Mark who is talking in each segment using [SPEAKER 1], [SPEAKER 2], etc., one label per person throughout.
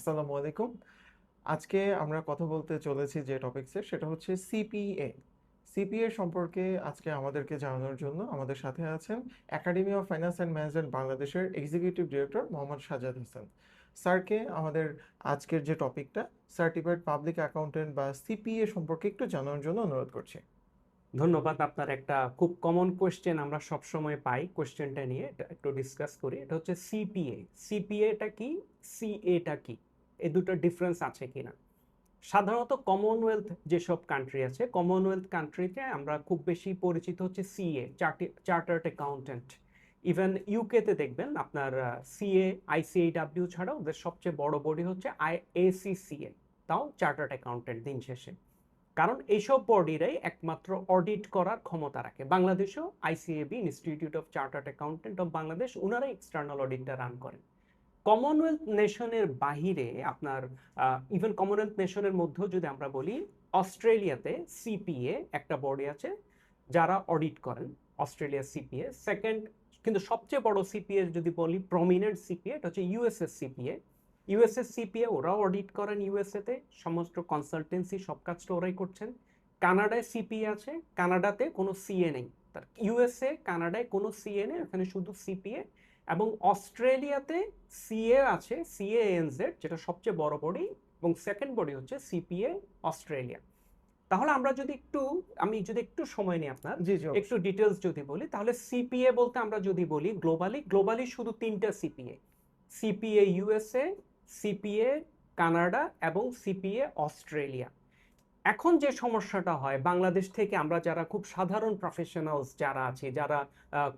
[SPEAKER 1] আসসালামু আলাইকুম। আজকে আমরা কথা বলতে চলেছি যে টপিকসে সেটা হচ্ছে সিপিএ। সিপিএ সম্পর্কে আজকে আমাদেরকে জানানোর জন্য আমাদের সাথে আছেন academy of finance and management বাংলাদেশের executive director Mohammad Sajjad Hossain. স্যারকে আমাদের আজকের যে টপিকটা সার্টিফাইড পাবলিক অ্যাকাউন্টেন্ট বা সিপিএ সম্পর্কে একটু জানানোর জন্য অনুরোধ করছি।
[SPEAKER 2] ধন্যবাদ। আপনার একটা খুব কমন কোয়েশ্চেন আমরা সবসময় পাই, কোয়েশ্চেনটা নিয়ে এটা একটু ডিসকাস করি। এটা হচ্ছে সিপিএ। সিপিএটা কি, সিএটা কি, এই দুটো ডিফারেন্স আছে কিনা। সাধারণত কমনওয়েলথ যেসব কান্ট্রি আছে, কমনওয়েলথ কান্ট্রিতে আমরা খুব বেশি পরিচিত হচ্ছে সিএ, চার্টার্ড অ্যাকাউন্টেন্ট। ইভেন ইউকেতে দেখবেন আপনার সিএ আইসিএডাব্লিউ ছাড়া ওদের সবচেয়ে বড় বডি হচ্ছে এসিসিএ, তাও চার্টার্ড অ্যাকাউন্টেন্ট দিন শেষে। কারণ এইসব বডিরাই একমাত্র অডিট করার ক্ষমতা রাখে। বাংলাদেশেও ICAB, institute of chartered accountant of Bangladesh, ওনারাই এক্সটার্নাল অডিটটা রান করেন। কমনওয়েলথ নেশনের বাহিরে আপনার ইভেন কমনওয়েলথ নেশনের মধ্যেও যদি আমরা বলি, অস্ট্রেলিয়াতে সিপিএ একটা বডি আছে যারা অডিট করেন, অস্ট্রেলিয়া সিপিএ। সেকেন্ড, কিন্তু সবচেয়ে বড় সিপিএ যদি বলি, প্রমিনেন্ট সিপিএ, এটা হচ্ছে ইউএসএস সিপিএ। ইউএসএস সিপিএ ওরাও অডিট করেন ইউএসএতে, সমস্ত কনসালটেন্সি সব কাজটা ওরাই করছেন। কানাডায় সিপিএ আছে, কানাডাতে কোনো সিএ নেই। তার ইউএসএ কানাডায় কোনো সিএ নেই, এখানে শুধু সিপিএ। এবং অস্ট্রেলিয়াতে সিএ আছে, সিএএনজেড, যেটা সবচেয়ে বড় বডি, এবং সেকেন্ড বডি হচ্ছে সিপিএ অস্ট্রেলিয়া। তাহলে আমরা যদি একটু, আমি যদি একটু সময় নিই আপনার,
[SPEAKER 1] জি জি,
[SPEAKER 2] একটু
[SPEAKER 1] অবশ্যই।
[SPEAKER 2] ডিটেলস যদি বলি, তাহলে সিপিএ বলতে আমরা যদি বলি গ্লোবালি শুধু তিনটা CPA: CPA USA, CPA Canada এবং সিপিএ অস্ট্রেলিয়া। এখন যে সমস্যাটা হয়, বাংলাদেশ থেকে আমরা যারা খুব সাধারণ প্রফেশনালস যারা আছি, যারা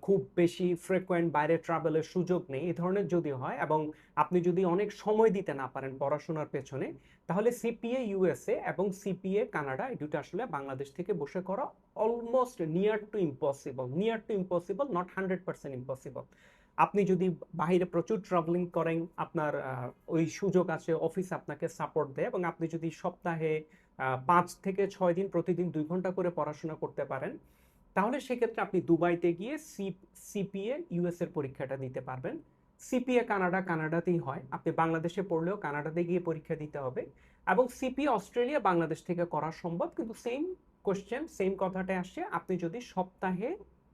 [SPEAKER 2] খুব বেশি ফ্রিকোয়েন্ট বাইরে ট্রাভেলের সুযোগ নেই, এই ধরনের যদি হয় এবং আপনি যদি অনেক সময় দিতে না পারেন পড়াশোনার পেছনে, তাহলে সিপিএ ইউএসএ এবং সিপিএ কানাডা, এই দুটো আসলে বাংলাদেশ থেকে বসে করা almost near to impossible, not 100% impossible. আপনি যদি বাইরে প্রচুর ট্রাভেলিং করেন, আপনার ওই সুযোগ আছে, অফিস আপনাকে সাপোর্ট দেয়, এবং আপনি যদি সপ্তাহে 5 থেকে 6 দিন প্রতিদিন 2 ঘন্টা করে পড়াশোনা করতে পারেন, তাহলে সেক্ষেত্রে আপনি দুবাইতে গিয়ে সিপিএ ইউএস এর পরীক্ষাটা দিতে পারবেন। সিপিএ কানাডাতেই হয়, আপনি বাংলাদেশে পড়লেও কানাডাতে গিয়ে পরীক্ষা দিতে হবে। এবং সিপিএ অস্ট্রেলিয়া বাংলাদেশ থেকে করা সম্ভব, কিন্তু সেম কোশ্চেন, সেম কথাটাই আসছে। আপনি যদি সপ্তাহে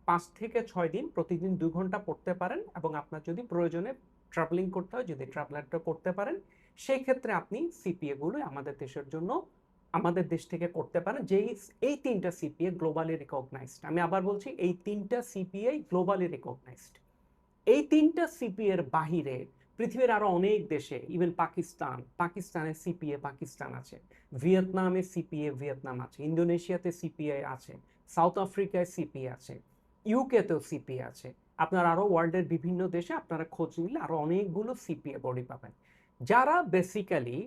[SPEAKER 2] 5 থেকে 6 দিন প্রতিদিন 2 ঘন্টা পড়তে পারেন, এবং আপনার যদি প্রয়োজনে ট্রাভেলিং করতে হয়, যদি ট্রাভেলারটা করতে পারেন, সেই ক্ষেত্রে আপনি সিপিএ গুলো আমাদের দেশের জন্য, আমাদের দেশ থেকে করতে পারেন। যেই এই তিনটা সিপিএ গ্লোবালি রিকগনাইজড, আমি আবার বলছি, এই তিনটা সিপিএ গ্লোবালি রিকগনাইজড। এই তিনটা সিপিএ এর বাহিরে পৃথিবীর আরো অনেক দেশে, ইভেন পাকিস্তানের সিপিএ পাকিস্তান আছে, ভিয়েতনামে সিপিএ ভিয়েতনাম আছে, ইন্দোনেশিয়াতে সিপিএ আছে, সাউথ আফ্রিকায় সিপিএ আছে, ইউকেতেও সিপিএ আছে। আপনার আরো ওয়ার্ল্ডের বিভিন্ন দেশে আপনারা খোঁজ নিলে আরো অনেকগুলো সিপিএ বডি পাবেন, যারা basically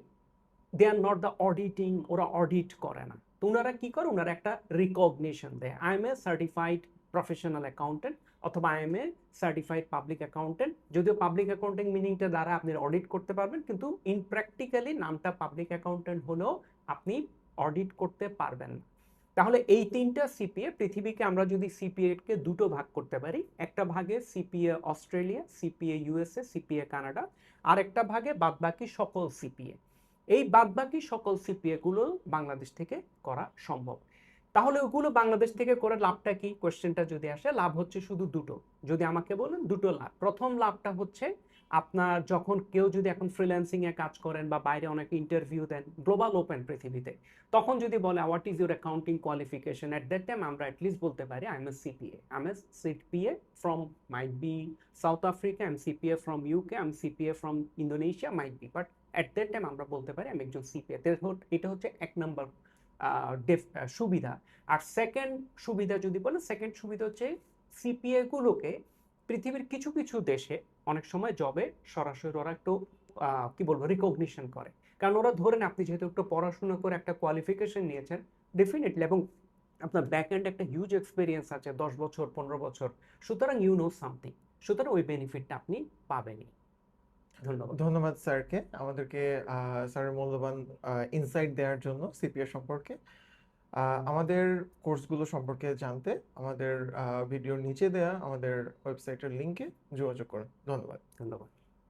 [SPEAKER 2] they are not the auditing, ওরা অডিট করে না। তো ওনারা কি করে, ওনারা একটা রিকগনিশন দেয়, I am a certified professional accountant, অথবা I am a certified public accountant. যদিও পাবলিক অ্যাকাউন্টিং মিনিংটা দ্বারা আপনি অডিট করতে পারবেন, কিন্তু ইন প্র্যাকটিক্যালি নামটা পাবলিক অ্যাকাউন্টেন্ট হলেও আপনি অডিট করতে পারবেন না। তাহলে এই তিনটা সিপিএ, পৃথিবীকে আমরা যদি সিপিএ কে দুটো ভাগ করতে পারি, একটা ভাগে CPA Australia, CPA USA, CPA Canada, আর একটা ভাগে বাদবাকি সকল সিপিএ। এই বাদবাকি সকল সিপিএ গুলো বাংলাদেশ থেকে করা সম্ভব। তাহলে ওগুলো বাংলাদেশ থেকে করে লাভটা কি, কোশ্চেনটা যদি আসে, লাভ হচ্ছে শুধু দুটো। যদি আমাকে বলেন দুটো লাভ, প্রথম লাভটা হচ্ছে, আপনার যখন কেউ যদি এখন ফ্রিল্যান্সিং এ কাজ করেন বা বাইরে অনেক ইন্টারভিউ দেন, গ্লোবাল ওপেন পৃথিবীতে, তখন যদি বলে what is your accounting qualification, at that time আমরা অ্যাটলিস্ট বলতে পারি I am A CPA, I am A CPA from, might be south Africa, I am CPA from UK, I am CPA from Indonesia, might be, but at that time আমরা বলতে পারি আমি একজন CPA. এটা হচ্ছে এক নম্বর সুবিধা। আর সেকেন্ড সুবিধা যদি বলেন, সেকেন্ড সুবিধা হচ্ছে সিপিএ গুলোকে পৃথিবীর কিছু কিছু দেশে অনেক সময় জবে সরাসরি ওরা একটু কি বলবো রিকগনিশন করে। কারণ ওরা ধরেন আপনি যেহেতু একটু পড়াশোনা করে একটা কোয়ালিফিকেশন নিয়েছেন, ডেফিনেটলি, এবং আপনার ব্যাক এন্ড একটা হিউজ এক্সপিরিয়েন্স আছে, 10 বছর 15 বছর, সুতরাং ইউ নো সামথিং, সুতরাং ওই বেনিফিটটা আপনি পাবেনই। ধন্যবাদ।
[SPEAKER 1] ধন্যবাদ স্যারকে আমাদেরকে স্যারের মূল্যবান ইনসাইট দেওয়ার জন্য সিপিএ সম্পর্কে। আমাদের কোর্সগুলো সম্পর্কে জানতে আমাদের ভিডিওর নিচে দেয়া আমাদের ওয়েবসাইটের লিংকে যোগাযোগ করুন। ধন্যবাদ।
[SPEAKER 2] ধন্যবাদ।